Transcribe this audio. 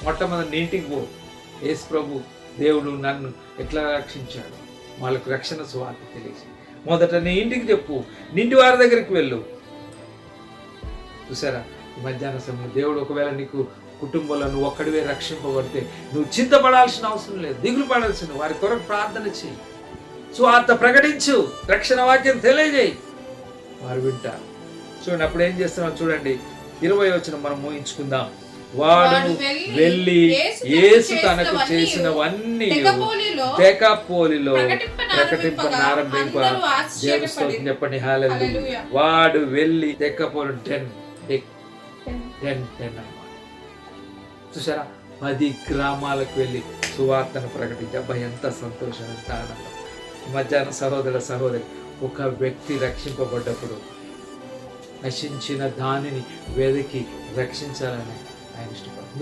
మొట్టమొదటి నీ ఇంటికి పో. యేసు ప్రభు దేవుడు నన్ను ఎట్లా రక్షించాడు, వాళ్ళకు రక్షణ సువార్త తెలియజేయి. మొదట నీ ఇంటికి చెప్పు, నింటి వారి దగ్గరికి వెళ్ళు. చూసారా, ఈ మధ్యాహ్న సమయంలో దేవుడు ఒకవేళ నీకు కుటుంబంలో నువ్వు ఒక్కడివే రక్షింపబడితే నువ్వు చింతపడాల్సిన అవసరం లేదు, దిగులు పడాల్సిన. వారి కొరకు ప్రార్థన చేయి, సువార్త ప్రకటించు, రక్షణ వాక్యం తెలియజేయి, వారు వింటారు. చూడండి, అప్పుడు ఏం చేస్తున్నాం చూడండి, 20 వచనం మనం ఊహించుకుందాం. వాడు వెళ్ళి యేసు తనకు చేసినవన్నీ దెకాపోలిలో ప్రకటింపనారంభింప. చెప్పండి హల్లెలూయా. వాడు వెళ్ళి దెకాపోలి 10 అన్నమాట. చూసారా, 10 గ్రామాలకు వెళ్ళి సువార్తను ప్రకటించి, అబ్బాయి ఎంత సంతోషం, ఎంత ఆనందం. మధ్యాహ్నం సహోదరి, ఒక వ్యక్తి రక్షింపబడ్డప్పుడు నశించిన దానిని వెతికి రక్షించాలని ఆయన ఇష్టపడు.